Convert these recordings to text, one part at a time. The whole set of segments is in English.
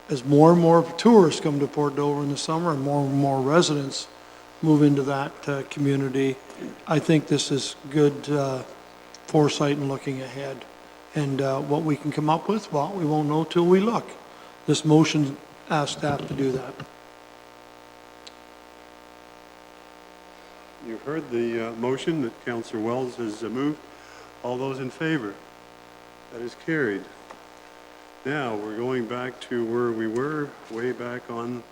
as more and more tourists come to Port Dover in the summer and more residents move into that community, I think this is good foresight and looking ahead. And what we can come up with, well, we won't know till we look. This motion asks staff to do that. You've heard the motion that Councillor Wells has moved. All those in favor? That is carried. Now, we're going back to where we were, way back on,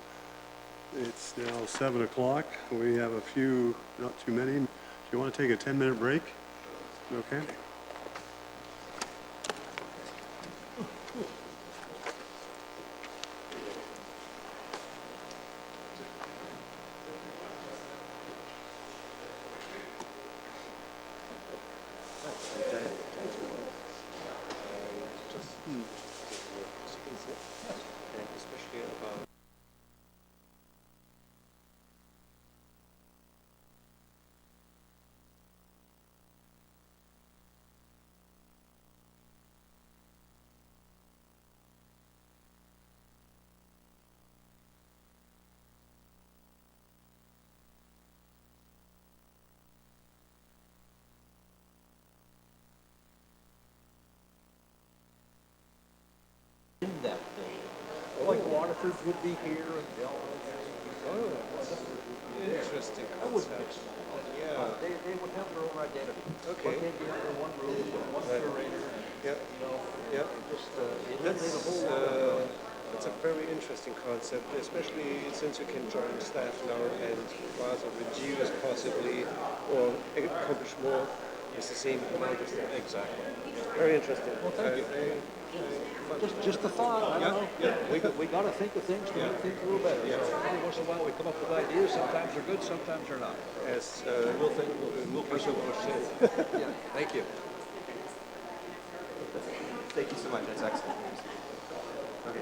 it's now 7 o'clock. We have a few, not too many. Do you want to take a 10-minute break? Okay. That day. Like Waterford would be here and they all. Oh, interesting concept. Yeah. They would have their own identity. Okay. But they'd be under one roof, one curator. Yep. You know. Yep. Just that's a very interesting concept, especially since you can join staff now and rather reduce possibly or accomplish more with the same amount of stuff. Exactly. Very interesting. Well, thank you. Just the thought. I don't know. Yeah. We got to think of things to make things a little better. Yeah. So every once in a while we come up with ideas. Sometimes they're good, sometimes they're not. Yes. We'll pursue those too. Yeah. Thank you. Thank you so much. That's excellent. Okay.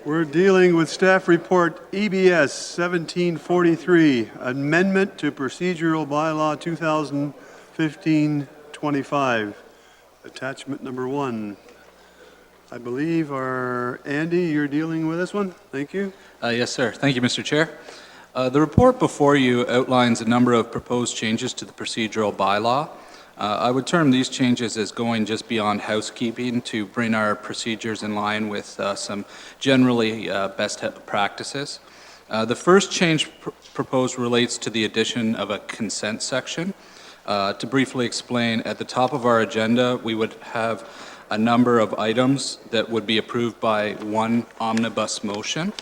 We're dealing with staff report EBS 1743, amendment to procedural bylaw 2015-25, attachment number 1. I believe Andy, you're dealing with this one? Thank you. Yes, sir. Thank you, Mr. Chair. The report before you outlines a number of proposed changes to the procedural bylaw. I would term these changes as going just beyond housekeeping to bring our procedures in line with some generally best practices. The first change proposed relates to the addition of a consent section. To briefly explain, at the top of our agenda, we would have a number of items that would be approved by one omnibus motion.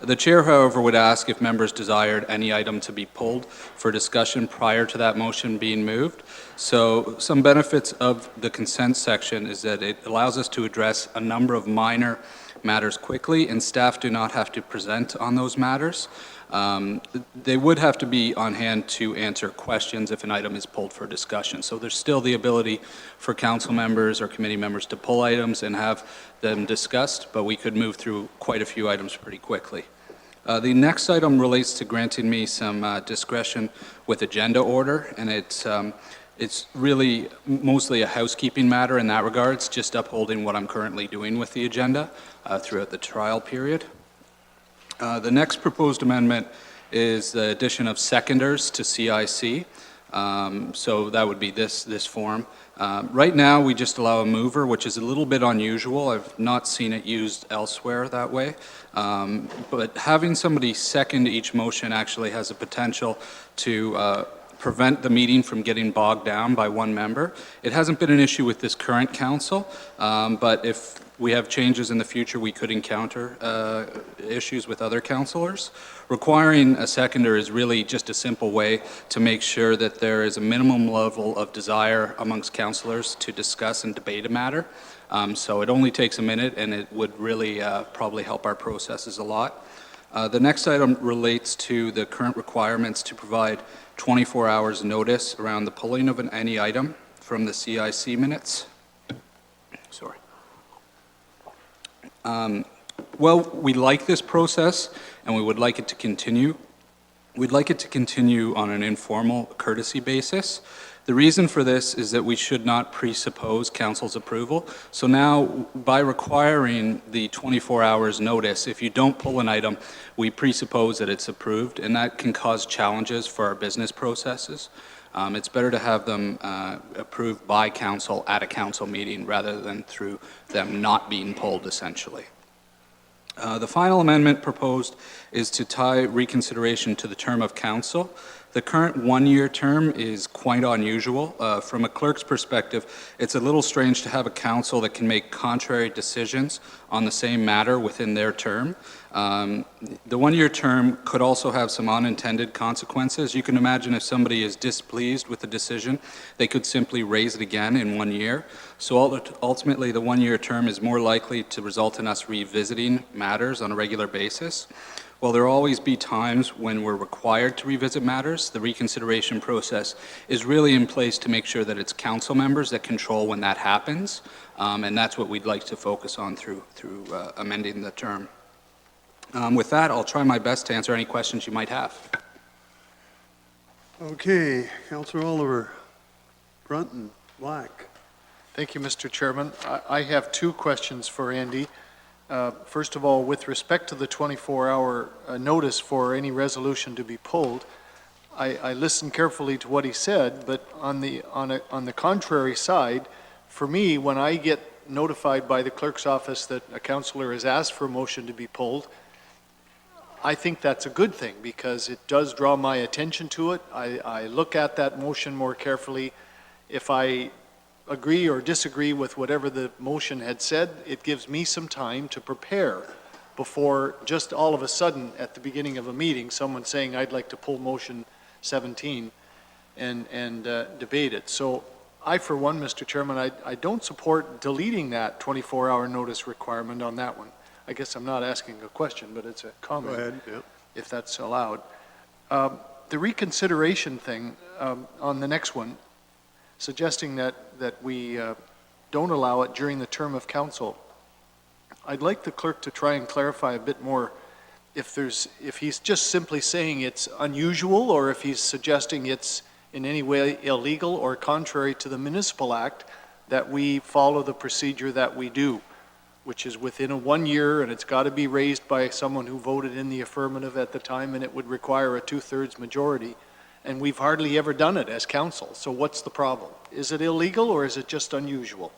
The chair, however, would ask if members desired any item to be pulled for discussion prior to that motion being moved. So some benefits of the consent section is that it allows us to address a number of minor matters quickly, and staff do not have to present on those matters. They would have to be on hand to answer questions if an item is pulled for discussion. So there's still the ability for council members or committee members to pull items and have them discussed, but we could move through quite a few items pretty quickly. The next item relates to granting me some discretion with agenda order, and it's really mostly a housekeeping matter in that regard. It's just upholding what I'm currently doing with the agenda throughout the trial period. The next proposed amendment is the addition of seconders to CIC. So that would be this form. Right now, we just allow a mover, which is a little bit unusual. I've not seen it used elsewhere that way. But having somebody second each motion actually has a potential to prevent the meeting from getting bogged down by one member. It hasn't been an issue with this current council, but if we have changes in the future, we could encounter issues with other councillors. Requiring a seconder is really just a simple way to make sure that there is a minimum level of desire amongst councillors to discuss and debate a matter. So it only takes a minute, and it would really probably help our processes a lot. The next item relates to the current requirements to provide 24 hours notice around the pulling of any item from the CIC minutes. Sorry. Well, we like this process, and we would like it to continue. We'd like it to continue on an informal courtesy basis. The reason for this is that we should not presuppose council's approval. So now, by requiring the 24 hours notice, if you don't pull an item, we presuppose that it's approved, and that can cause challenges for our business processes. It's better to have them approved by council at a council meeting rather than through them not being pulled, essentially. The final amendment proposed is to tie reconsideration to the term of council. The current one-year term is quite unusual. From a clerk's perspective, it's a little strange to have a council that can make contrary decisions on the same matter within their term. The one-year term could also have some unintended consequences. You can imagine if somebody is displeased with the decision, they could simply raise it again in 1 year. So ultimately, the one-year term is more likely to result in us revisiting matters on a regular basis. While there will always be times when we're required to revisit matters, the reconsideration process is really in place to make sure that it's council members that control when that happens, and that's what we'd like to focus on through amending the term. With that, I'll try my best to answer any questions you might have. Okay, Councillor Oliver, Brunton, Black. Thank you, Mr. Chairman. I have two questions for Andy. First of all, with respect to the 24-hour notice for any resolution to be pulled, I listened carefully to what he said, but on the contrary side, for me, when I get notified by the clerk's office that a councillor has asked for a motion to be pulled, I think that's a good thing because it does draw my attention to it. I look at that motion more carefully. If I agree or disagree with whatever the motion had said, it gives me some time to prepare before just all of a sudden at the beginning of a meeting, someone saying, I'd like to pull motion 17 and debate it. So I, for one, Mr. Chairman, I don't support deleting that 24-hour notice requirement on that one. I guess I'm not asking a question, but it's a comment. Go ahead, yeah. If that's allowed. The reconsideration thing on the next one, suggesting that we don't allow it during the term of council. I'd like the clerk to try and clarify a bit more if he's just simply saying it's unusual, or if he's suggesting it's in any way illegal or contrary to the Municipal Act that we follow the procedure that we do, which is within a 1 year, and it's got to be raised by someone who voted in the affirmative at the time, and it would require a 2/3 majority. And we've hardly ever done it as council. So what's the problem? Is it illegal, or is it just unusual?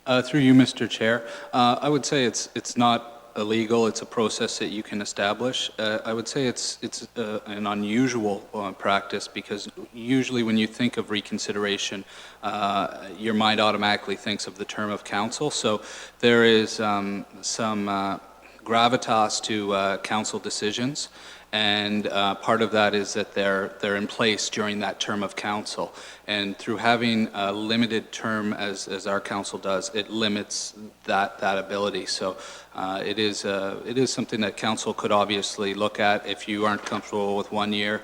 Through you, Mr. Chair, I would say it's not illegal. It's a process that you can establish. I would say it's an unusual practice, because usually when you think of reconsideration, your mind automatically thinks of the term of council. So there is some gravitas to council decisions, and part of that is that they're in place during that term of council. And through having a limited term, as our council does, it limits that ability. So it is something that council could obviously look at. If you aren't comfortable with 1 year,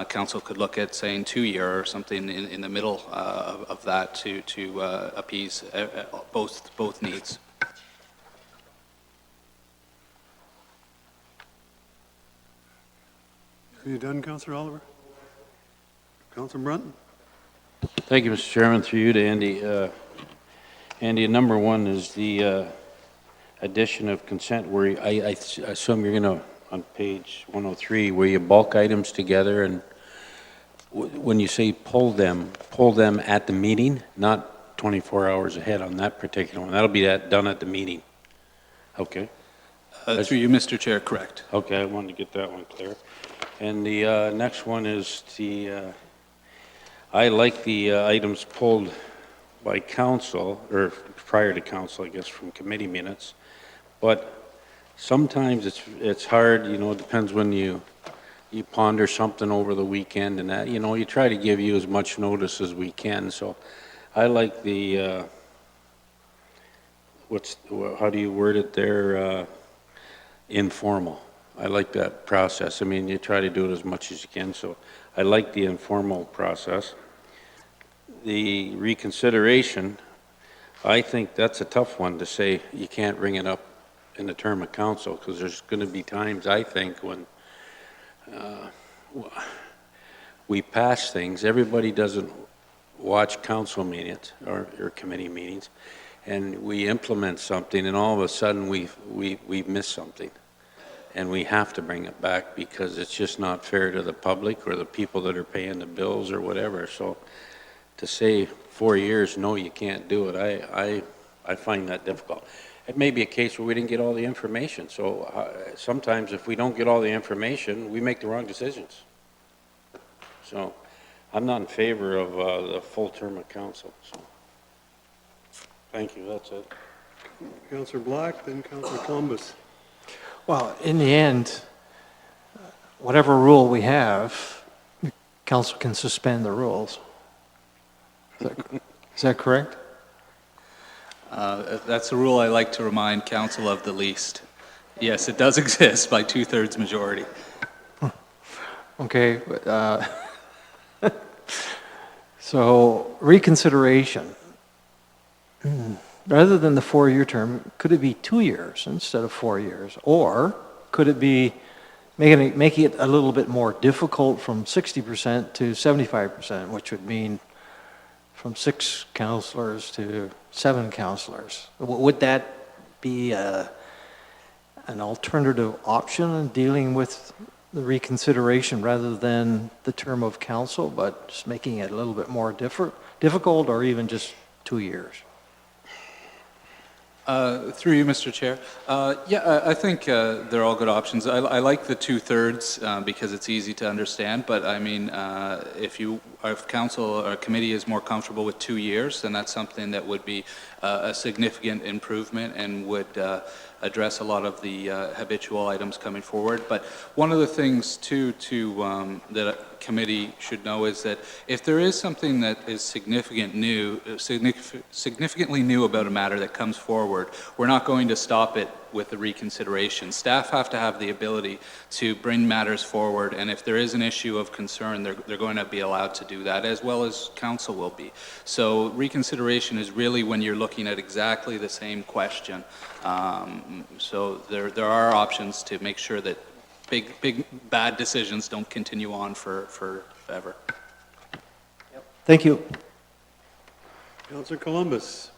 council could look at saying 2 year or something in the middle of that to appease both needs. Are you done, Councillor Oliver? Councillor Brunton? Thank you, Mr. Chairman. Through you to Andy. Andy, number one is the addition of consent, where I assume you're going to, on page 103, where you bulk items together, and when you say pull them at the meeting, not 24 hours ahead on that particular one. That'll be done at the meeting. Okay. Through you, Mr. Chair, correct. Okay, I wanted to get that one clear. And the next one is I like the items pulled by council, or prior to council, I guess, from committee minutes. But sometimes it's hard, you know, it depends when you ponder something over the weekend, and that, you know, you try to give you as much notice as we can. So I like the, how do you word it there? Informal. I like that process. I mean, you try to do it as much as you can, so I like the informal process. The reconsideration, I think that's a tough one to say you can't bring it up in the term of council, because there's going to be times, I think, when we pass things. Everybody doesn't watch council meetings or committee meetings, and we implement something, and all of a sudden we miss something. And we have to bring it back, because it's just not fair to the public or the people that are paying the bills or whatever. So to say 4 years, no, you can't do it, I find that difficult. It may be a case where we didn't get all the information. So sometimes if we don't get all the information, we make the wrong decisions. So I'm not in favor of the full term of council. So thank you, that's it. Councillor Black, then Councillor Columbus. Well, in the end, whatever rule we have, council can suspend the rules. Is that correct? That's a rule I like to remind council of the least. Yes, it does exist by 2/3 majority. Okay. So reconsideration. Rather than the 4-year term, could it be 2 years instead of 4 years? Or could it be making it a little bit more difficult from 60% to 75%, which would mean from 6 councillors to 7 councillors? Would that be an alternative option in dealing with the reconsideration rather than the term of council, but just making it a little bit more difficult, or even just 2 years? Through you, Mr. Chair. Yeah, I think they're all good options. I like the 2/3 because it's easy to understand, but I mean, if council or committee is more comfortable with 2 years, then that's something that would be a significant improvement and would address a lot of the habitual items coming forward. But one of the things too that a committee should know is that if there is something that is significantly new about a matter that comes forward, forward. We're not going to stop it with the reconsideration. Staff have to have the ability to bring matters forward, and if there is an issue of concern, they're going to be allowed to do that, as well as council will be. So reconsideration is really when you're looking at exactly the same question. So there are options to make sure that big bad decisions don't continue on forever. Thank you. Councillor Columbus.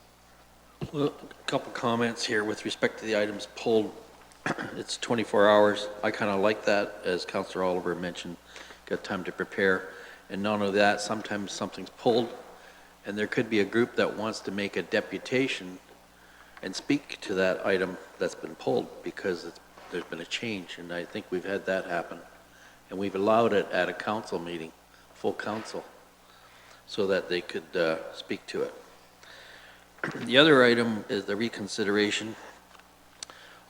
Well, a couple comments here with respect to the items pulled. It's 24 hours. I kind of like that, as Councillor Oliver mentioned, got time to prepare. And not only that, sometimes something's pulled, and there could be a group that wants to make a deputation and speak to that item that's been pulled because there's been a change, and I think we've had that happen. And we've allowed it at a council meeting, full council, so that they could speak to it. The other item is the reconsideration.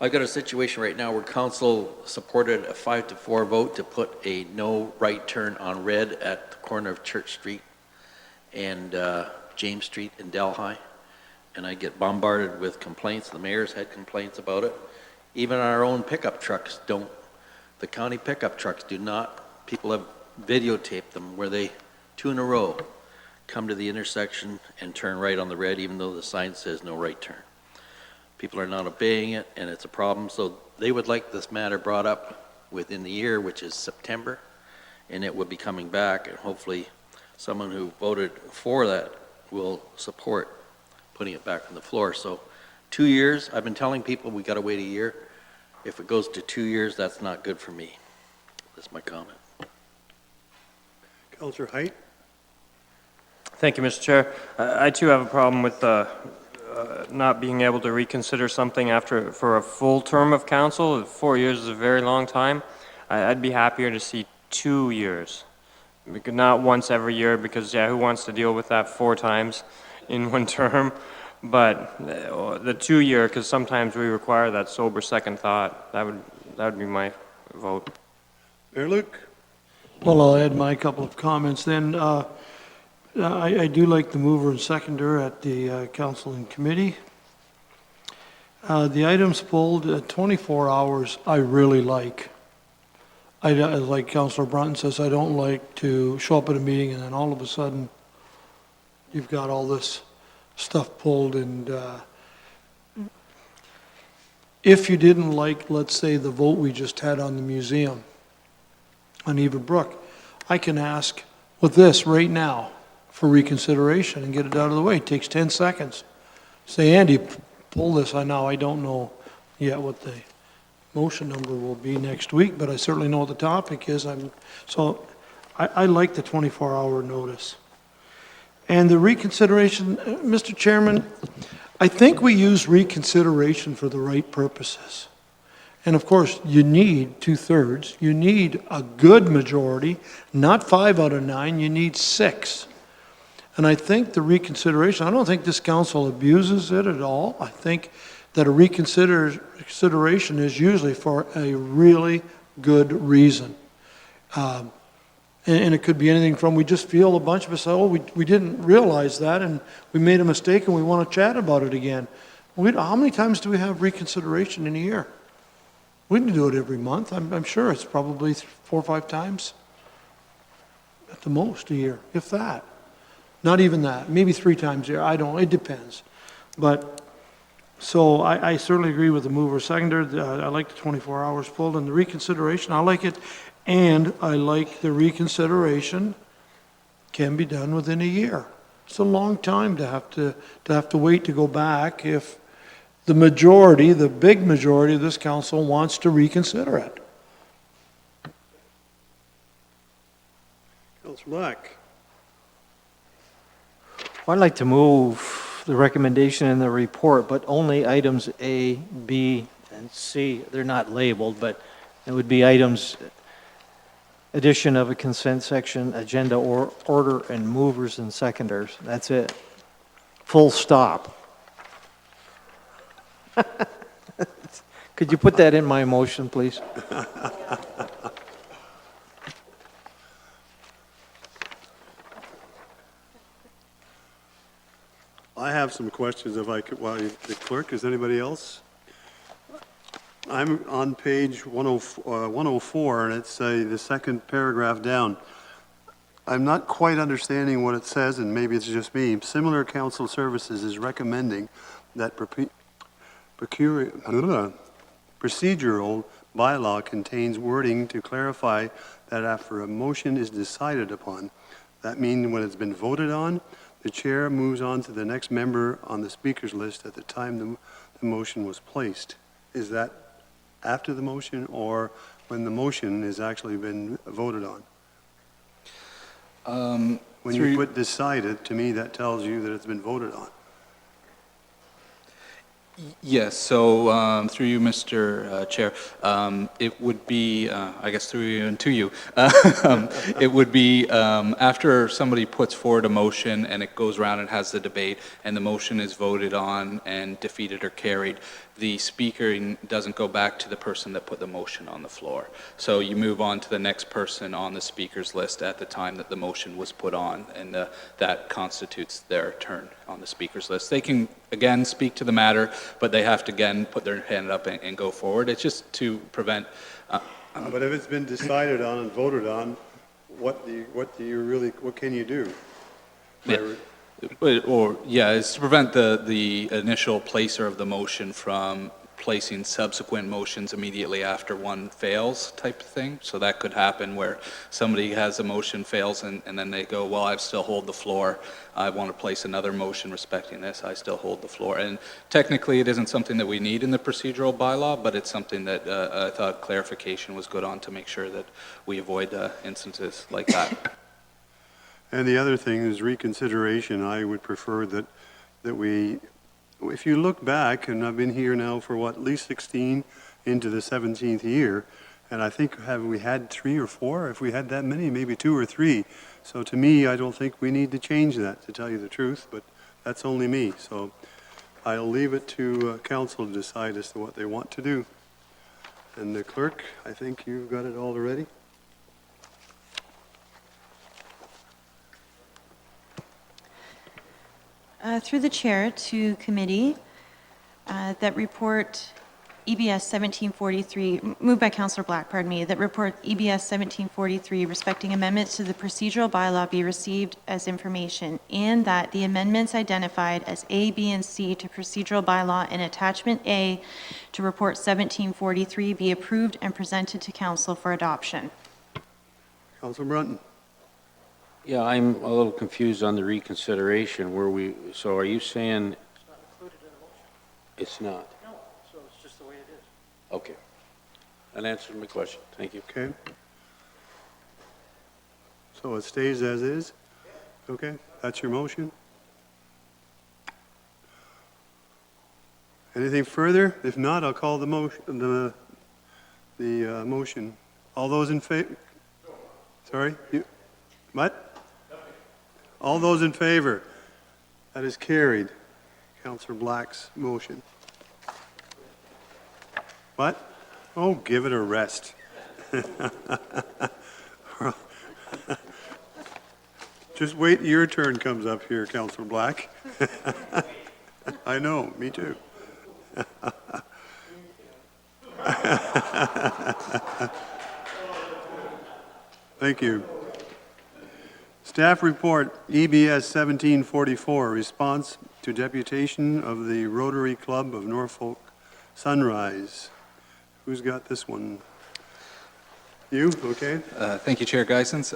I've got a situation right now where council supported a 5-4 vote to put a no right turn on red at the corner of Church Street and James Street in Delhi. And I get bombarded with complaints. The mayor's had complaints about it. Even our own pickup trucks don't, the county pickup trucks do not, people have videotaped them where they, 2 in a row, come to the intersection and turn right on the red even though the sign says no right turn. People are not obeying it and it's a problem. So they would like this matter brought up within the year, which is September, and it will be coming back, and hopefully someone who voted for that will support putting it back on the floor. So 2 years, I've been telling people we got to wait a year. If it goes to 2 years, that's not good for me. That's my comment. Councillor Height. Thank you, Mr. Chair. I too have a problem with not being able to reconsider something for a full term of council. 4 years is a very long time. I'd be happier to see 2 years, not once every year, because who wants to deal with that 4 times in one term? But the 2 year, because sometimes we require that sober second thought. That would be my vote. Mayor Luke. Well, I'll add my couple of comments then. I do like the mover and seconder at the council and committee. The items pulled at 24 hours, I really like. Like Councillor Brunton says, I don't like to show up at a meeting and then all of a sudden you've got all this stuff pulled. And if you didn't like, let's say, the vote we just had on the museum on Eva Brook, I can ask with this right now for reconsideration and get it out of the way. It takes 10 seconds. Say, Andy, pull this. I don't know yet what the motion number will be next week, but I certainly know what the topic is. So I like the 24-hour notice. And the reconsideration, Mr. Chairman, I think we use reconsideration for the right purposes. And of course, you need 2/3. You need a good majority, not 5 out of 9. You need 6. And I think the reconsideration, I don't think this council abuses it at all. I think that a reconsideration is usually for a really good reason. And it could be anything from, we just feel a bunch of us, we didn't realize that and we made a mistake and we want to chat about it again. How many times do we have reconsideration in a year? We didn't do it every month. I'm sure it's probably 4 or 5 times at the most a year, if that. Not even that, maybe 3 times a year, it depends. But, so I certainly agree with the mover seconder. I like the 24 hours pulled, and the reconsideration, I like it. And I like the reconsideration can be done within a year. It's a long time to have to wait to go back if the majority, the big majority of this council wants to reconsider it. Councillor Black. Well, I'd like to move the recommendation in the report, but only items A, B, and C. They're not labeled, but it would be items, addition of a consent section, agenda or order, and movers and seconders. That's it. Full stop. Could you put that in my motion, please? I have have some questions if I could, while the clerk, is anybody else? I'm on page 104, and it's the second paragraph down. I'm not quite understanding what it says, and maybe it's just me. Similar council services is recommending that procedural bylaw contains wording to clarify that after a motion is decided upon, that means when it's been voted on, the chair moves on to the next member on the speaker's list at the time the motion was placed. Is that after the motion or when the motion has actually been voted on? When you put decided, to me, that tells you that it's been voted on. Yes, so through you, Mr. Chair, it would be, I guess through you and to you, it would be after somebody puts forward a motion and it goes around and has the debate and the motion is voted on and defeated or carried, the speaker doesn't go back to the person that put the motion on the floor. So you move on to the next person on the speaker's list at the time that the motion was put on, and that constitutes their turn on the speaker's list. They can, again, speak to the matter, but they have to, again, put their hand up and go forward. It's just to prevent... But if it's been decided on and voted on, what can you do? It's to prevent the initial placer of the motion from placing subsequent motions immediately after one fails type of thing. So that could happen where somebody has a motion, fails, and then they go, well, I still hold the floor. I want to place another motion respecting this. I still hold the floor. And technically, it isn't something that we need in the procedural bylaw, but it's something that I thought clarification was good on to make sure that we avoid instances like that. And the other thing is reconsideration. I would prefer that we, if you look back, and I've been here now for at least 16 into the 17th year, and I think have we had 3 or 4? If we had that many, maybe 2 or 3. So to me, I don't think we need to change that, to tell you the truth, but that's only me. So I'll leave it to council to decide as to what they want to do. And the clerk, I think you've got it all already. Through the chair to committee, that report EBS 1743, moved by Councillor Black, pardon me, that report EBS 1743 respecting amendments to the procedural bylaw be received as information, and that the amendments identified as A, B, and C to procedural bylaw in attachment A to report 1743 be approved and presented to council for adoption. Councilor Brunton. Yeah, I'm a little confused on the reconsideration so are you saying? It's not included in the motion. It's not? No, so it's just the way it is. Okay. That answers my question. Thank you. Okay. So it stays as is? Okay, that's your motion? Anything further? If not, I'll call the motion, the motion. All those in favor? Sorry? What? All those in favor? That is carried. Councillor Black's motion. What? Oh, give it a rest. Just wait, your turn comes up here, Councillor Black. I know, me too. Thank you. Staff report, EBS 1744, response to deputation of the Rotary Club of Norfolk Sunrise. Who's got this one? You? Okay. Thank you, Chair Geisens.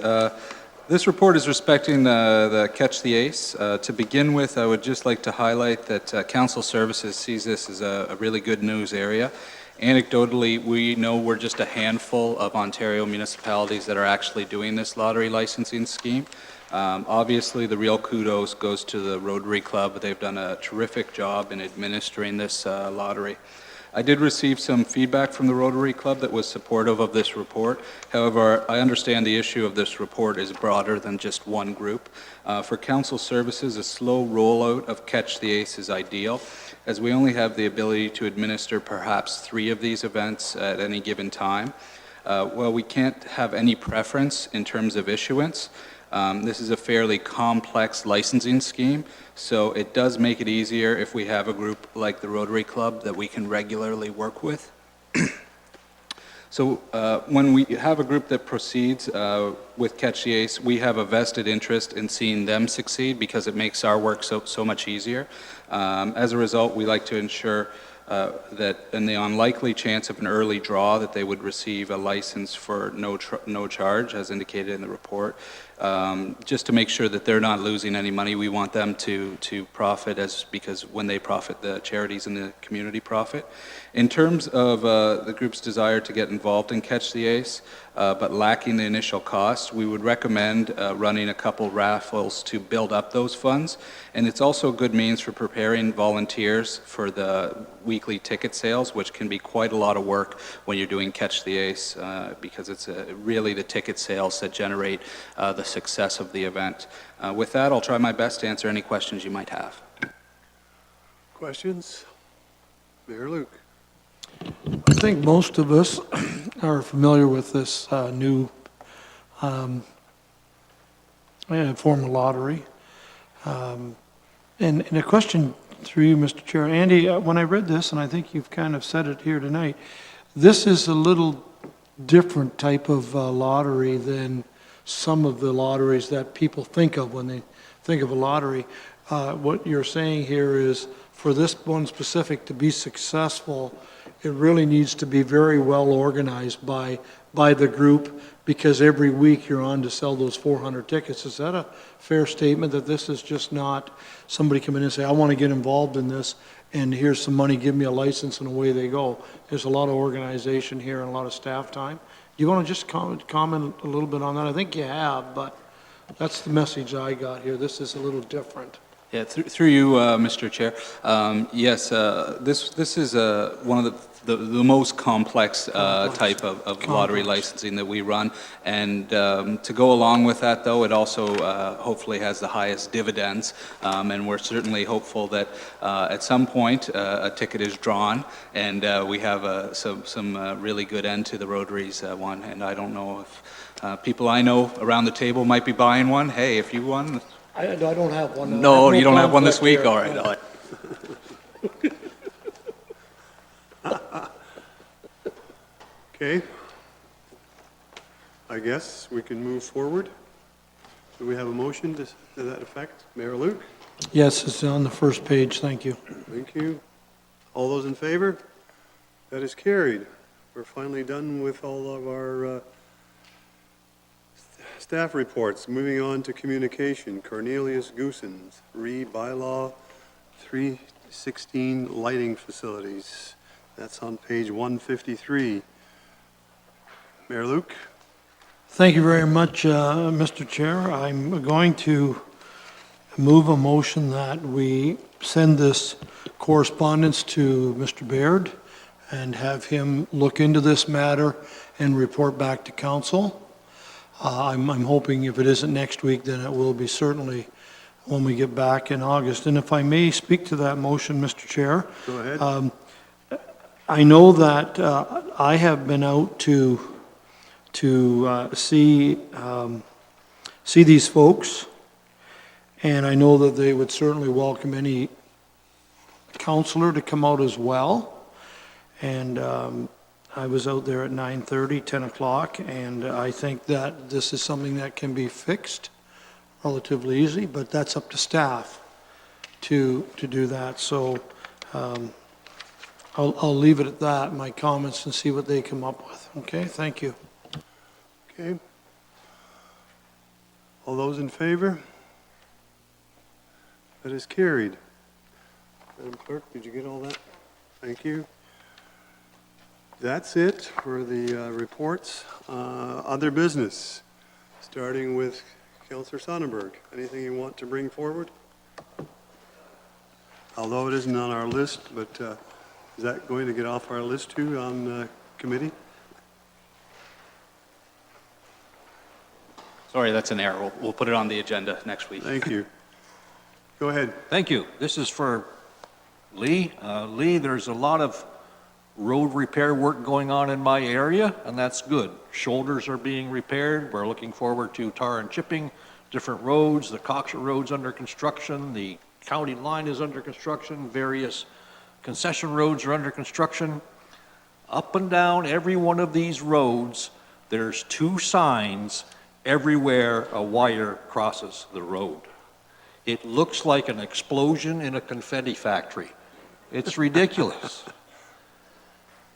This report is respecting the Catch the Ace. To begin with, I would just like to highlight that Council Services sees this as a really good news area. Anecdotally, we know we're just a handful of Ontario municipalities that are actually doing this lottery licensing scheme. Obviously, the real kudos goes to the Rotary Club. They've done a terrific job in administering this lottery. I did receive some feedback from the Rotary Club that was supportive of this report. However, I understand the issue of this report is broader than just one group. For Council Services, a slow rollout of Catch the Ace is ideal, as we only have the ability to administer perhaps 3 of these events at any given time. While we can't have any preference in terms of issuance, This is a fairly complex licensing scheme, so it does make it easier if we have a group like the Rotary Club that we can regularly work with. So when we have a group that proceeds with Catch the Ace, we have a vested interest in seeing them succeed because it makes our work so much easier. As a result, we like to ensure that in the unlikely chance of an early draw, that they would receive a license for no charge, as indicated in the report. Just to make sure that they're not losing any money, we want them to profit, because when they profit, the charities in the community profit. In terms of the group's desire to get involved in Catch the Ace, but lacking the initial cost, we would recommend running a couple raffles to build up those funds. And it's also a good means for preparing volunteers for the weekly ticket sales, which can be quite a lot of work when you're doing Catch the Ace, because it's really the ticket sales that generate the success of the event. With that, I'll try my best to answer any questions you might have. Questions? Mayor Luke. I think most of us are familiar with this new form of lottery. And a question through you, Mr. Chair. Andy, when I read this, and I think you've kind of said it here tonight, this is a little different type of lottery than some of the lotteries that people think of when they think of a lottery. What you're saying here is, for this one specific to be successful, it really needs to be very well organized by the group, because every week you're on to sell those 400 tickets. Is that a fair statement, that this is just not somebody come in and say, I want to get involved in this, and here's some money, give me a license, and away they go? There's a lot of organization here and a lot of staff time. Do you want to just comment a little bit on that? I think you have, but that's the message I got here. This is a little different. Yeah, through you, Mr. Chair. Yes, this is one of the most complex type of lottery licensing that we run. And to go along with that, though, it also hopefully has the highest dividends. And we're certainly hopeful that at some point a ticket is drawn, and we have some really good end to the Rotary's one. And I don't know if people I know around the table might be buying one. Hey, if you won... I don't have one. No, you don't have one this week? All right. All right. Okay. I guess we can move forward. Do we have a motion to that effect? Mayor Luke? Yes, it's on the first page. Thank you. Thank you. All those in favor? That is carried. We're finally done with all of our staff reports. Moving on to communication. Cornelius Goosens, bylaw 316 lighting facilities. That's on page 153. Mayor Luke? Thank you very much, Mr. Chair. I'm going to move a motion that we send this correspondence to Mr. Baird and have him look into this matter and report back to council. I'm hoping if it isn't next week, then it will be certainly when we get back in August. And if I may speak to that motion, Mr. Chair. Go ahead. I know that I have been out to see these folks, and I know that they would certainly welcome any counselor to come out as well. And I was out there at 9:30, 10 o'clock, and I think that this is something that can be fixed relatively easy, but that's up to staff to do that. So I'll leave it at that, my comments, and see what they come up with. Okay, thank you. Okay. All those in favor? That is carried. Madam Clerk, did you get all that? Thank you. That's it for the reports. Other business, starting with Councillor Sonnenberg. Anything you want to bring forward? Although it isn't on our list, but is that going to get off our list too on committee? Sorry, that's an error. We'll put it on the agenda next week. Thank you. Go ahead. Thank you. This is for Lee. Lee, there's a lot of road repair work going on in my area, and that's good. Shoulders are being repaired. We're looking forward to tar and chipping different roads. The Coxer Road's under construction, the county line is under construction, various concession roads are under construction. Up and down every one of these roads, there's 2 signs everywhere a wire crosses the road. It looks like an explosion in a confetti factory. It's ridiculous.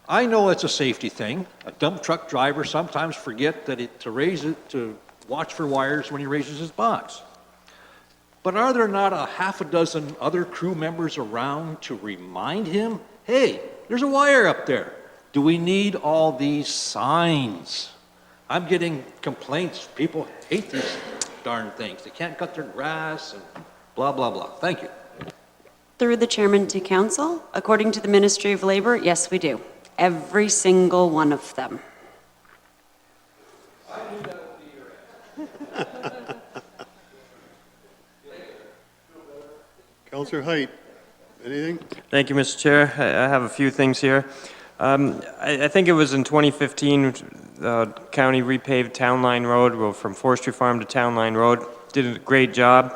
I know it's a safety thing. A dump truck driver sometimes forget that to watch for wires when he raises his box. But are there not a half a dozen other crew members around to remind him, hey, there's a wire up there? Do we need all these signs? I'm getting complaints. People hate these darn things. They can't cut their grass and blah, blah, blah. Thank you. Through the chairman to council, according to the Ministry of Labor, yes, we do. Every single one of them. Councillor Height, anything? Thank you, Mr. Chair. I have a few things here. I think it was in 2015, county repaved Town Line Road, well, from Forestry Farm to Town Line Road. Did a great job.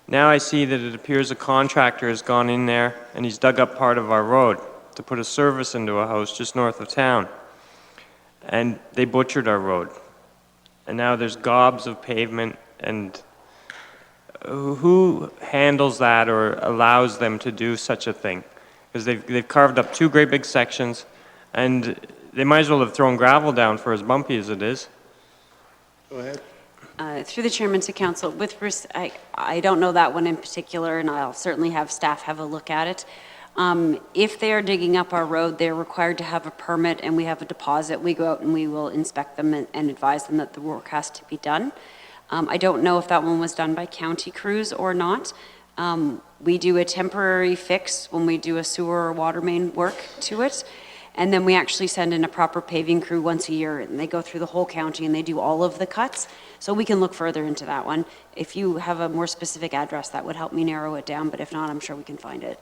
Now I see that it appears a contractor has gone in there and he's dug up part of our road to put a service into a house just north of town. And they butchered our road. And now there's gobs of pavement, and who handles that or allows them to do such a thing? Because they've carved up 2 great big sections, and they might as well have thrown gravel down for as bumpy as it is. Go ahead. Through the chairman to council, I don't know that one in particular, and I'll certainly have staff have a look at it. If they are digging up our road, they're required to have a permit, and we have a deposit. We go out and we will inspect them and advise them that the work has to be done. I don't know if that one was done by county crews or not. We do a temporary fix when we do a sewer or water main work to it. And then we actually send in a proper paving crew once a year, and they go through the whole county and they do all of the cuts. So we can look further into that one. If you have a more specific address, that would help me narrow it down, but if not, I'm sure we can find it.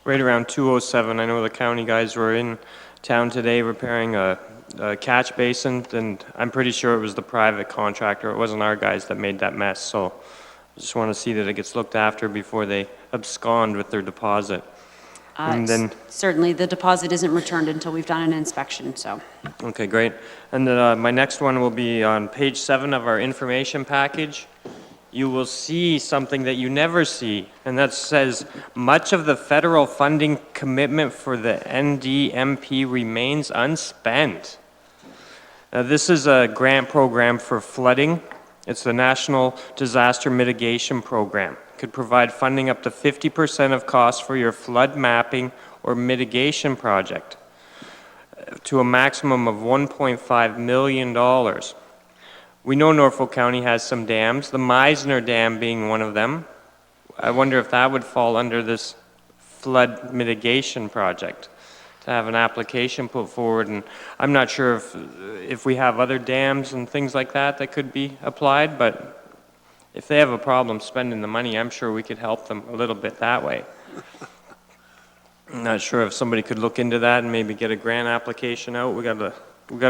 Right around 207, I know the county guys were in town today repairing a catch basin, and I'm pretty sure it was the private contractor. It wasn't our guys that made that mess, so I just want to see that it gets looked after before they abscond with their deposit. And then, certainly the deposit isn't returned until we've done an inspection, so. okay, great. And my next one will be on page 7 of our information package. You will see something that you never see, and that says, much of the federal funding commitment for the NDMP remains unspent. Now, this is a grant program for flooding. It's the National Disaster Mitigation Program. It could provide funding up to 50% of costs for your flood mapping or mitigation project to a maximum of $1.5 million. We know Norfolk County has some dams, the Meisner Dam being one of them. I wonder if that would fall under this flood mitigation project, to have an application put forward. And I'm not sure if we have other dams and things like that that could be applied, but if they have a problem spending the money, I'm sure we could help them a little bit that way. I'm not sure if somebody could look into that and maybe get a grant application out. We got a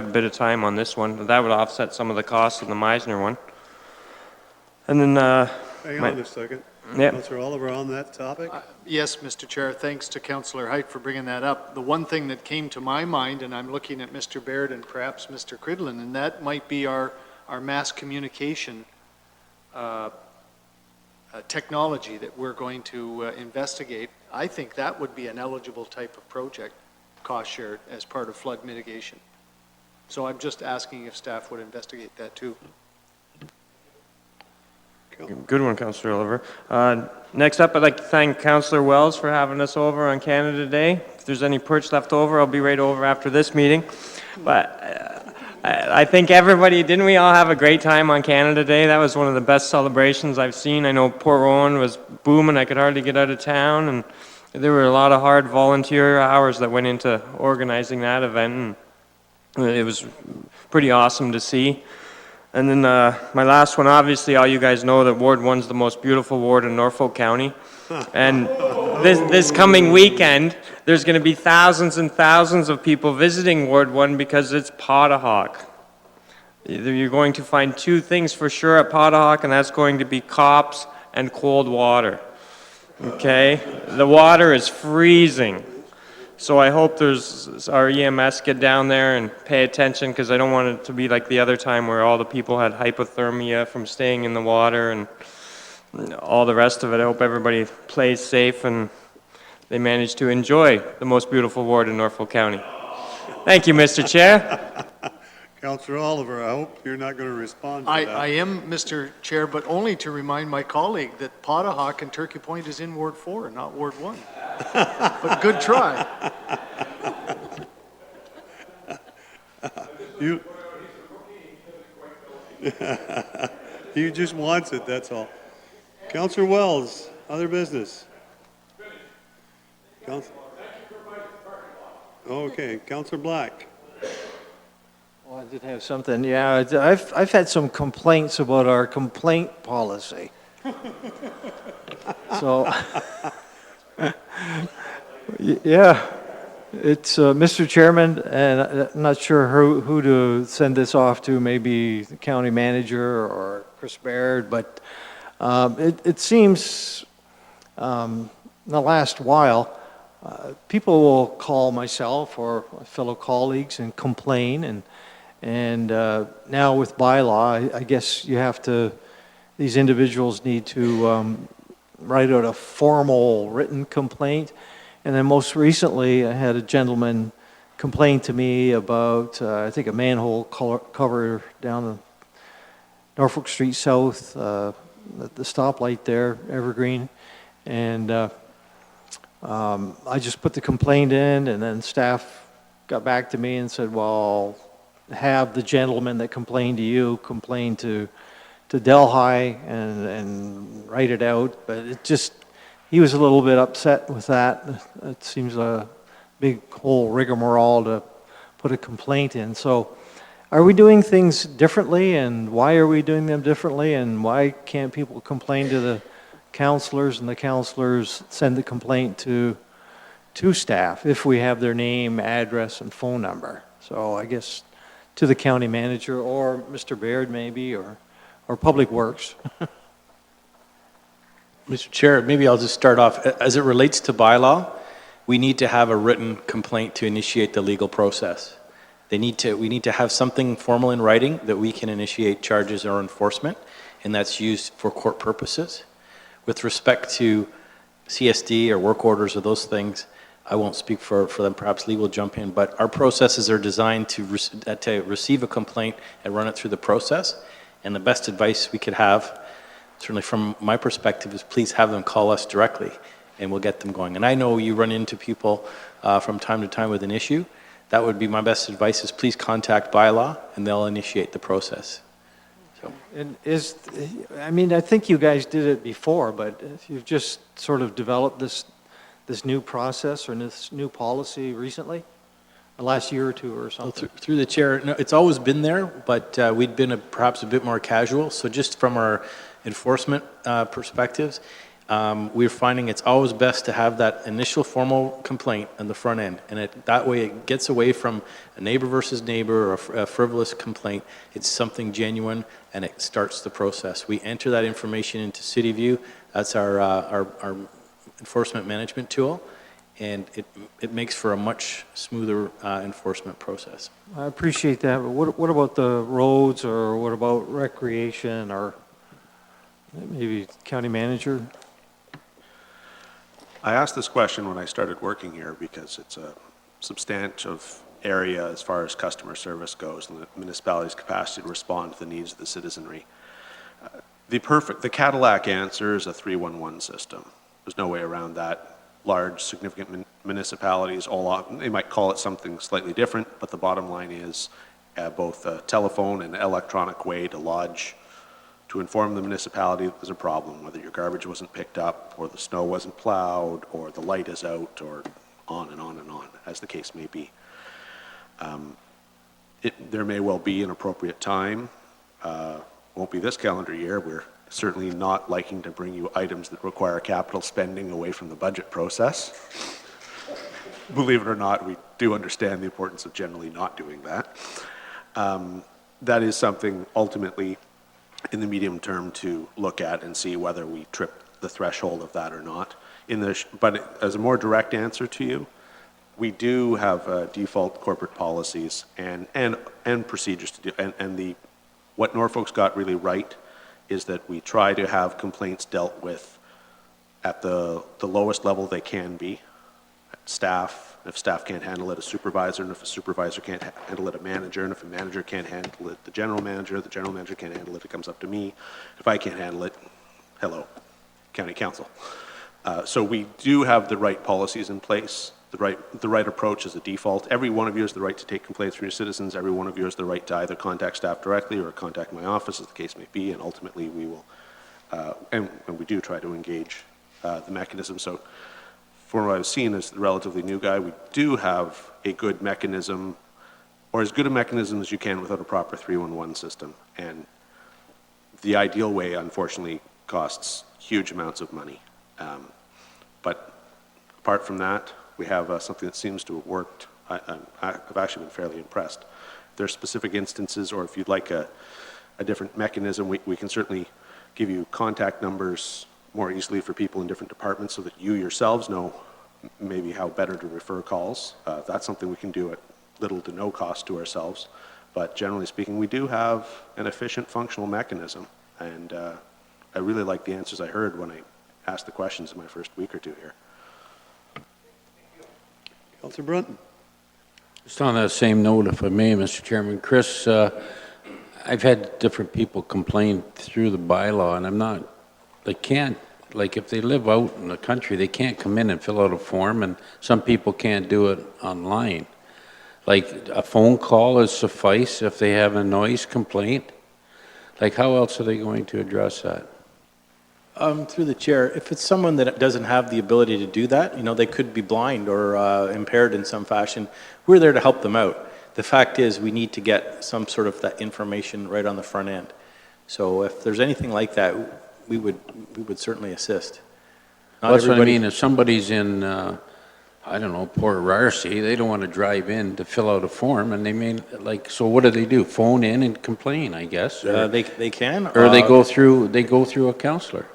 bit of time on this one. That would offset some of the costs of the Meisner one. And then, Hang on a second. Yeah. Councillor Oliver, on that topic? Yes, Mr. Chair, thanks to Councillor Height for bringing that up. The one thing that came to my mind, and I'm looking at Mr. Baird and perhaps Mr. Cridlin, and that might be our mass communication technology that we're going to investigate. I think that would be an eligible type of project, cost shared, as part of flood mitigation. So I'm just asking if staff would investigate that too. good one, Councillor Oliver. Next up, I'd like to thank Councillor Wells for having us over on Canada Day. If there's any perch left over, I'll be right over after this meeting. But I think everybody, didn't we all have a great time on Canada Day? That was one of the best celebrations I've seen. I know Port Rowan was booming. I could hardly get out of town, and there were a lot of hard volunteer hours that went into organizing that event, and it was pretty awesome to see. And then my last one, obviously all you guys know that Ward 1's the most beautiful ward in Norfolk County. And this coming weekend, there's going to be thousands and thousands of people visiting Ward 1 because it's Potahawk. You're going to find two things for sure at Potohawk, and that's going to be cops and cold water. Okay? The water is freezing. So I hope our EMS get down there and pay attention, because I don't want it to be like the other time where all the people had hypothermia from staying in the water and all the rest of it. I hope everybody plays safe and they manage to enjoy the most beautiful ward in Norfolk County. Thank you, Mr. Chair. Councillor Oliver, I hope you're not going to respond to that. I am, Mr. Chair, but only to remind my colleague that Potohawk and Turkey Point is in Ward 4, not Ward 1. But good try. He just wants it, that's all. Councillor Wells, other business. Okay, Councillor Black. Well, I did have something, yeah, I've had some complaints about our complaint policy. So, yeah, it's, Mr. Chairman, and I'm not sure who to send this off to, maybe the county manager or Chris Baird, but it seems in the last while, people will call myself or fellow colleagues and complain, and now with bylaw, I guess you have to, these individuals need to write out a formal written complaint. And then most recently, I had a gentleman complain to me about, I think, a manhole cover down the Norfolk Street South, at the stoplight there, Evergreen. And I just put the complaint in, and then staff got back to me and said, well, have the gentleman that complained to you complain to Delhi and write it out. But it just, he was a little bit upset with that. It seems a big whole rigmarole to put a complaint in. So are we doing things differently, and why are we doing them differently, and why can't people complain to the counselors and the counselors send the complaint to staff if we have their name, address, and phone number? So I guess to the county manager or Mr. Baird maybe, or Public Works. Mr. Chair, maybe I'll just start off. As it relates to bylaw, we need to have a written complaint to initiate the legal process. We need to have something formal in writing that we can initiate charges or enforcement, and that's used for court purposes. With respect to CSD or work orders or those things, I won't speak for them, perhaps Lee will jump in, but our processes are designed to receive a complaint and run it through the process. And the best advice we could have, certainly from my perspective, is please have them call us directly and we'll get them going. And I know you run into people from time to time with an issue. That would be my best advice, is please contact bylaw and they'll initiate the process. So. And I mean, I think you guys did it before, but you've just sort of developed this new process or this new policy recently? The last year or two or something? Well, through the chair, no, it's always been there, but we'd been perhaps a bit more casual. So just from our enforcement perspectives, we're finding it's always best to have that initial formal complaint on the front end. And that way it gets away from a neighbor versus neighbor or a frivolous complaint. It's something genuine and it starts the process. We enter that information into CityView. That's our enforcement management tool. And it makes for a much smoother enforcement process. I appreciate that, but what about the roads, or what about recreation, or maybe county manager? I asked this question when I started working here because it's a substantive area as far as customer service goes and the municipality's capacity to respond to the needs of the citizenry. The Cadillac answer is a 311 system. There's no way around that. Large, significant municipalities, they might call it something slightly different, but the bottom line is both a telephone and electronic way to lodge, to inform the municipality that there's a problem, whether your garbage wasn't picked up, or the snow wasn't plowed, or the light is out, or on and on and on, as the case may be. There may well be an appropriate time. Won't be this calendar year. We're certainly not liking to bring you items that require capital spending away from the budget process. Believe it or not, we do understand the importance of generally not doing that. that is something ultimately in the medium term to look at and see whether we trip the threshold of that or not. But as a more direct answer to you, we do have default corporate policies and procedures to do. And what Norfolk's got really right is that we try to have complaints dealt with at the lowest level they can be. Staff, if staff can't handle it, a supervisor, and if a supervisor can't handle it, a manager, and if a manager can't handle it, the general manager can't handle it, it comes up to me. If I can't handle it, hello, county council. So we do have the right policies in place. The right approach is a default. Every one of you has the right to take complaints from your citizens. Every one of you has the right to either contact staff directly or contact my office, as the case may be, and ultimately we will, and we do try to engage the mechanism. So from what I've seen as the relatively new guy, we do have a good mechanism, or as good a mechanism as you can without a proper 311 system. And the ideal way, unfortunately, costs huge amounts of money. But apart from that, we have something that seems to have worked. I've actually been fairly impressed. If there are specific instances, or if you'd like a different mechanism, we can certainly give you contact numbers more easily for people in different departments so that you yourselves know maybe how better to refer calls. That's something we can do at little to no cost to ourselves. But generally speaking, we do have an efficient, functional mechanism. And I really like the answers I heard when I asked the questions in my first week or two here. Councillor Brunton. Just on that same note, if I may, Mr. Chairman, Chris, I've had different people complain through the bylaw, and they can't, like if they live out in the country, they can't come in and fill out a form, and some people can't do it online. Like a phone call is suffice if they have a noise complaint. Like how else are they going to address that? Through the chair, if it's someone that doesn't have the ability to do that, they could be blind or impaired in some fashion, we're there to help them out. The fact is we need to get some sort of that information right on the front end. So if there's anything like that, we would certainly assist. That's what I mean. If somebody's in, I don't know, Port Rarcy, they don't want to drive in to fill out a form, and they may, so what do? Phone in and complain, I guess? Or, they can. Or they go through a counselor.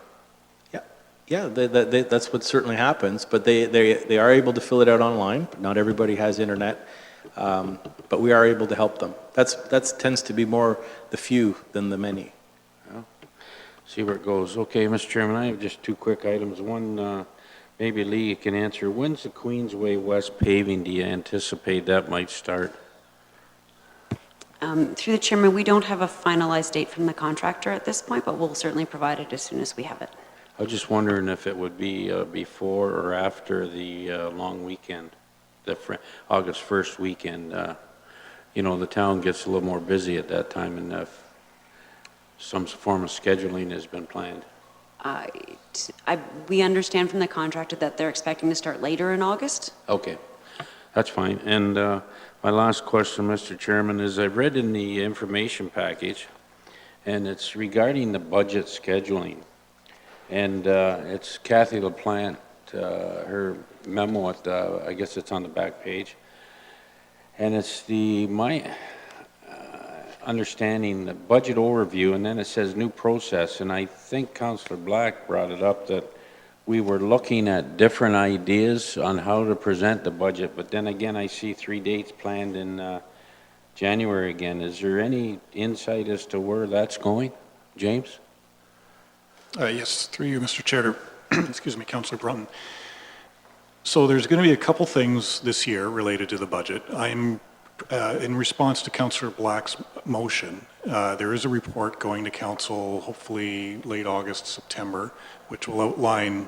Yeah, that's what certainly happens, but they are able to fill it out online. Not everybody has internet, but we are able to help them. That tends to be more the few than the many. Well, see where it goes. Okay, Mr. Chairman, I have just two quick items. One, maybe Lee can answer. When's the Queensway West paving? Do you anticipate that might start? Through the chairman, we don't have a finalized date from the contractor at this point, but we'll certainly provide it as soon as we have it. I was just wondering if it would be before or after the long weekend, the August 1st weekend. The town gets a little more busy at that time, and if some form of scheduling has been planned. We understand from the contractor that they're expecting to start later in August. Okay, that's fine. And my last question, Mr. Chairman, is I've read in the information package, and it's regarding the budget scheduling. And it's Kathy LaPlante, her memo at I guess it's on the back page. And it's my understanding, the budget overview, and then it says new process. And I think Councillor Black brought it up that we were looking at different ideas on how to present the budget. But then again, I see 3 dates planned in January again. Is there any insight as to where that's going? James? Yes, through you, Mr. Chair. Excuse me, Councillor Brunton. So there's going to be a couple things this year related to the budget. I'm, in response to Councillor Black's motion, there is a report going to Council hopefully late August, September, which will outline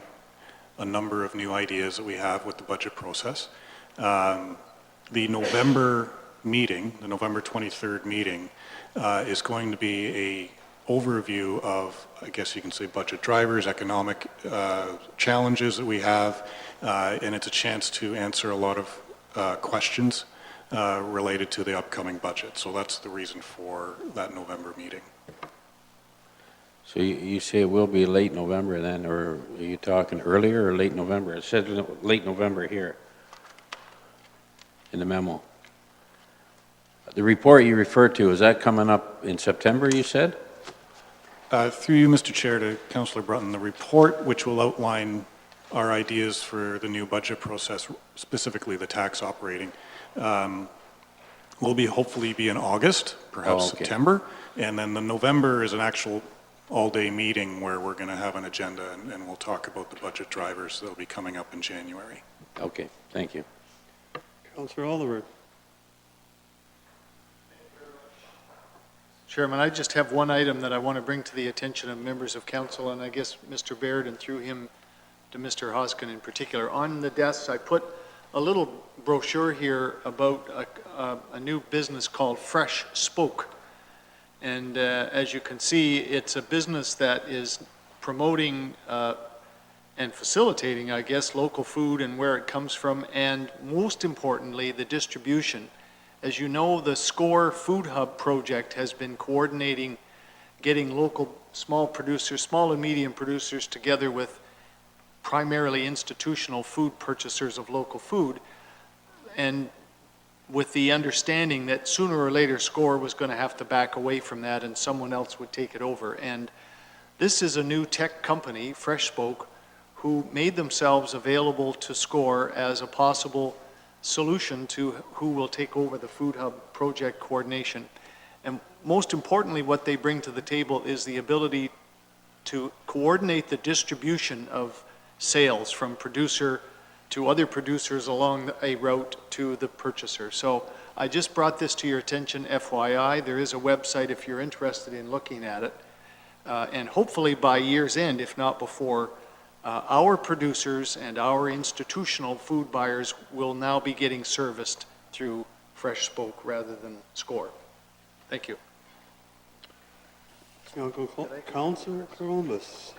a number of new ideas that we have with the budget process. The November meeting, the November 23rd meeting, is going to be a overview of, I guess you can say, budget drivers, economic challenges that we have, and it's a chance to answer a lot of questions related to the upcoming budget. So that's the reason for that November meeting. So you say it will be late November then, or are you talking earlier or late November? It says late November here in the memo. The report you referred to, is that coming up in September, you said? Through you, Mr. Chair, to Councillor Brunton, the report which will outline our ideas for the new budget process, specifically the tax operating, will hopefully be in August, perhaps September, and then the November is an actual all-day meeting where we're going to have an agenda and we'll talk about the budget drivers that'll be coming up in January. Okay, thank you. Councillor Oliver. Chairman, I just have one item that I want to bring to the attention of members of council, and I guess Mr. Baird, and through him to Mr. Hoskin in particular. On the desks, I put a little brochure here about a new business called Fresh Spoke. And as you can see, it's a business that is promoting and facilitating, I guess, local food and where it comes from, and most importantly, the distribution. As you know, the SCORE Food Hub project has been coordinating getting local small producers, small and medium producers together with primarily institutional food purchasers of local food, and with the understanding that sooner or later SCORE was going to have to back away from that and someone else would take it over. And this is a new tech company, Fresh Spoke, who made themselves available to SCORE as a possible solution to who will take over the Food Hub project coordination. And most importantly, what they bring to the table is the ability to coordinate the distribution of sales from producer to other producers along a route to the purchaser. So I just brought this to your attention, FYI. There is a website if you're interested in looking at it. And hopefully by year's end, if not before, our producers and our institutional food buyers will now be getting serviced through Fresh Spoke rather than SCORE. Thank you. Councillor Columbus.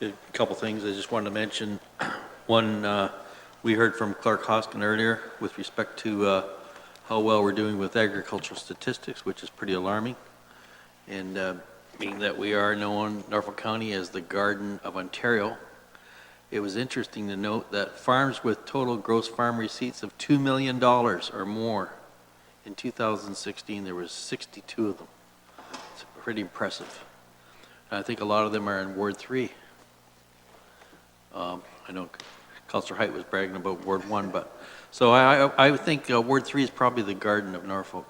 A couple things I just wanted to mention. One, we heard from Clerk Hoskin earlier with respect to how well we're doing with agricultural statistics, which is pretty alarming. And being that we are known, Norfolk County, as the Garden of Ontario, it was interesting to note that farms with total gross farm receipts of $2 million or more, in 2016, there was 62 of them. It's pretty impressive. And I think a lot of them are in Ward 3. I know Councillor Height was bragging about Ward 1, but so I think Ward 3 is probably the Garden of Norfolk.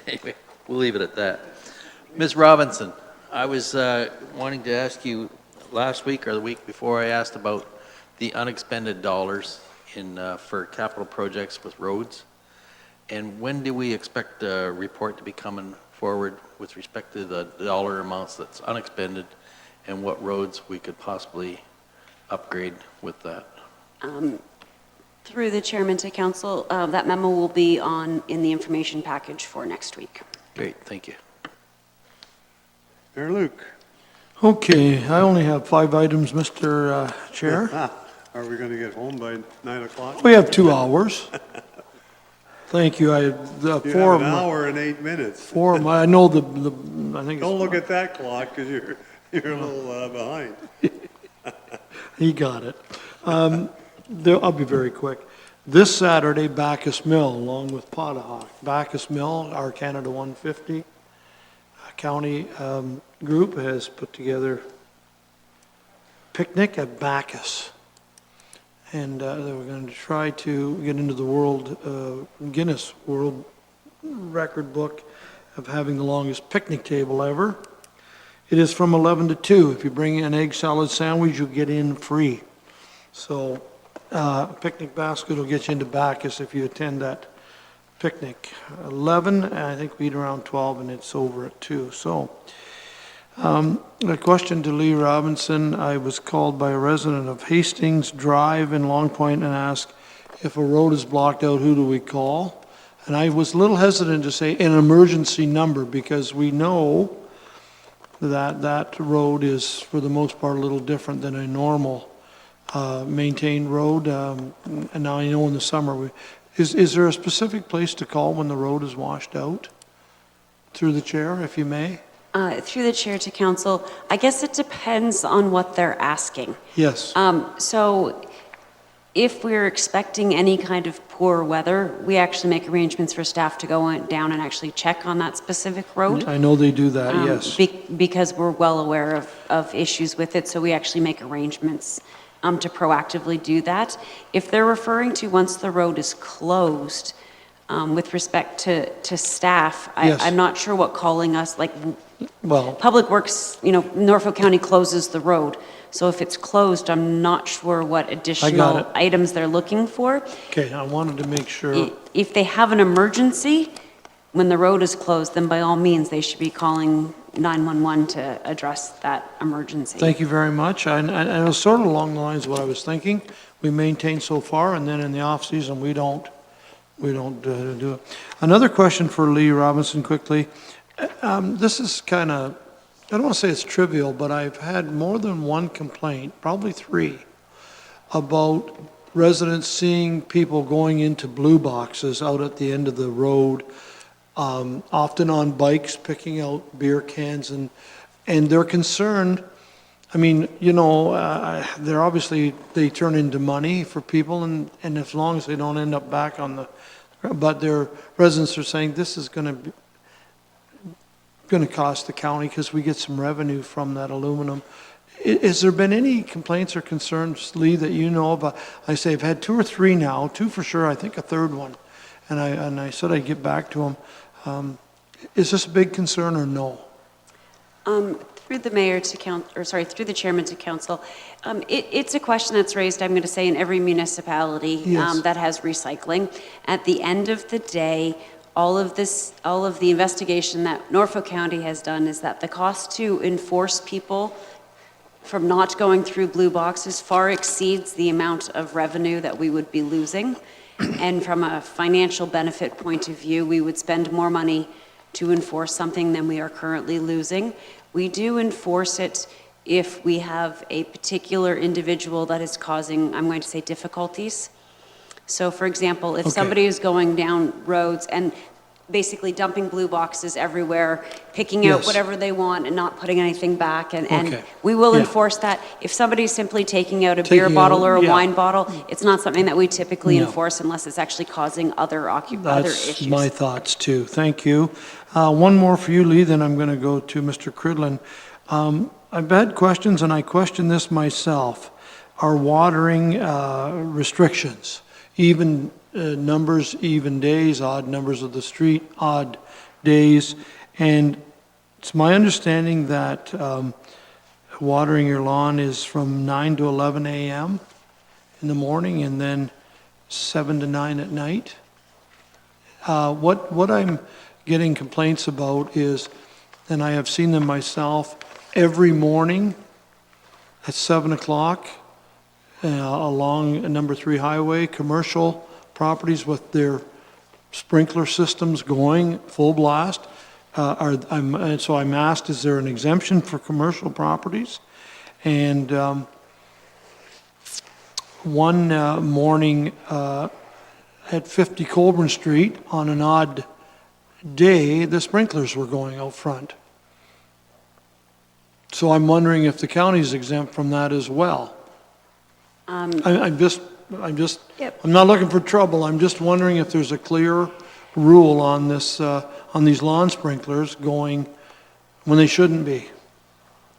Anyway, we'll leave it at that. Ms. Robinson, I was wanting to ask you last week or the week before, I asked about the unexpended dollars in for capital projects with roads. And when do we expect a report to be coming forward with respect to the dollar amounts that's unexpended and what roads we could possibly upgrade with that? Through the chairman to council, that memo will be in the information package for next week. Great, thank you. Mayor Luke. Okay, I only have 5 items, Mr. Chair. Are we going to get home by 9 o'clock? We have 2 hours. Thank you. You have an hour and 8 minutes. I know I think Don't look at that clock because you're a little behind. He got it. I'll be very quick. This Saturday, Bacchus Mill, along with Potahock. Bacchus Mill, our Canada 150 county group has put together picnic at Bacchus. And they were going to try to get into the Guinness World Record book of having the longest picnic table ever. It is from 11 to 2. If you bring an egg salad sandwich, you'll get in free. So a picnic basket will get you into Bacchus if you attend that picnic. 11, and I think we eat around 12, and it's over at 2. So a question to Lee Robinson. I was called by a resident of Hastings Drive in Long Point and asked if a road is blocked out, who do we call? And I was a little hesitant to say an emergency number because we know that that road is, for the most part, a little different than a normal maintained road. And now I know in the summer, is there a specific place to call when the road is washed out? Through the chair, if you may. Through the chair to council, I guess it depends on what they're asking. Yes. So if we're expecting any kind of poor weather, we actually make arrangements for staff to go down and actually check on that specific road. I know they do that, yes. Because we're well aware of issues with it, so we actually make arrangements to proactively do that. If they're referring to once the road is closed, with respect to staff, Yes. I'm not sure what calling us, like, Well, Public Works, Norfolk County closes the road. So if it's closed, I'm not sure what additional it. items they're looking for. okay, I wanted to make sure. If they have an emergency, when the road is closed, then by all means, they should be calling 911 to address that emergency. Thank you very much. And it was sort of along the lines of what I was thinking. We maintain so far, and then in the off-season, we don't do it. Another question for Lee Robinson quickly. This is kind of, I don't want to say it's trivial, but I've had more than one complaint, probably 3, about residents seeing people going into blue boxes out at the end of the road, often on bikes, picking out beer cans, and they're concerned. I mean, they're obviously, they turn into money for people, and as long as they don't end up back on the, but their residents are saying this is going to cost the county because we get some revenue from that aluminum. Has there been any complaints or concerns, Lee, that you know of? I say I've had 2 or 3 now, 2 for sure, I think a 3rd one. And I said I'd get back to them. Is this a big concern or no? Through the mayor to through the chairman to council, it's a question that's raised, I'm going to say, in every municipality Yes. that has recycling. At the end of the day, all of the investigation that Norfolk County has done is that the cost to enforce people from not going through blue boxes far exceeds the amount of revenue that we would be losing. And from a financial benefit point of view, we would spend more money to enforce something than we are currently losing. We do enforce it if we have a particular individual that is causing, I'm going to say, difficulties. So for example, if somebody is going down roads and basically dumping blue boxes everywhere, picking out Yes. whatever they want and not putting anything back, and Okay. we will Yeah. enforce that. If somebody's simply taking out a beer Taking bottle out- or a yeah. wine bottle, it's not something that we typically No. enforce unless it's actually causing other That's issues. my thoughts too. Thank you. One more for you, Lee, then I'm going to go to Mr. Cridlin. I've had questions, and I question this myself. Are watering restrictions, even numbers, even days, odd numbers of the street, odd days, and it's my understanding that watering your lawn is from 9 to 11 a.m. in the morning and then 7 to 9 at night. What I'm getting complaints about is, and I have seen them myself, every morning at 7 o'clock along number 3 highway, commercial properties with their sprinkler systems going full blast. So I'm asked, is there an exemption for commercial properties? And one morning at 50 Colburn Street on an odd day, the sprinklers were going out front. So I'm wondering if the county's exempt from that as well. I'm just, Yep. I'm not looking for trouble. I'm just wondering if there's a clear rule on this, on these lawn sprinklers going when they shouldn't be.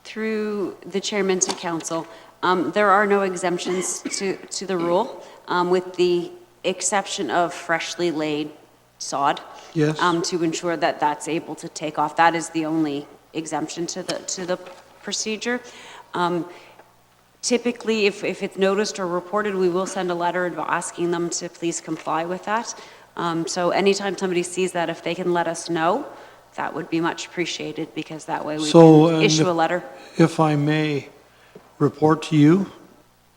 Through the chairman to council, there are no exemptions to the rule, with the exception of freshly laid sod. Yes. To ensure that that's able to take off. That is the only exemption to the procedure. Typically, if it's noticed or reported, we will send a letter asking them to please comply with that. So anytime somebody sees that, if they can let us know, that would be much appreciated, because that way we can issue a letter. If I may report to you,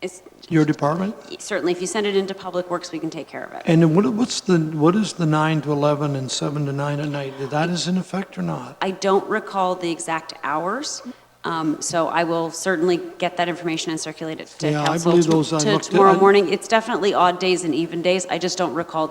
It's, your department? certainly, if you send it into Public Works, we can take care of it. And what is the 9 to 11 and 7 to 9 at night? That is in effect or not? I don't recall the exact hours, so I will certainly get that information and circulate it to Yeah, I council believe those I looked at- tomorrow morning. It's definitely odd days and even days. I just don't recall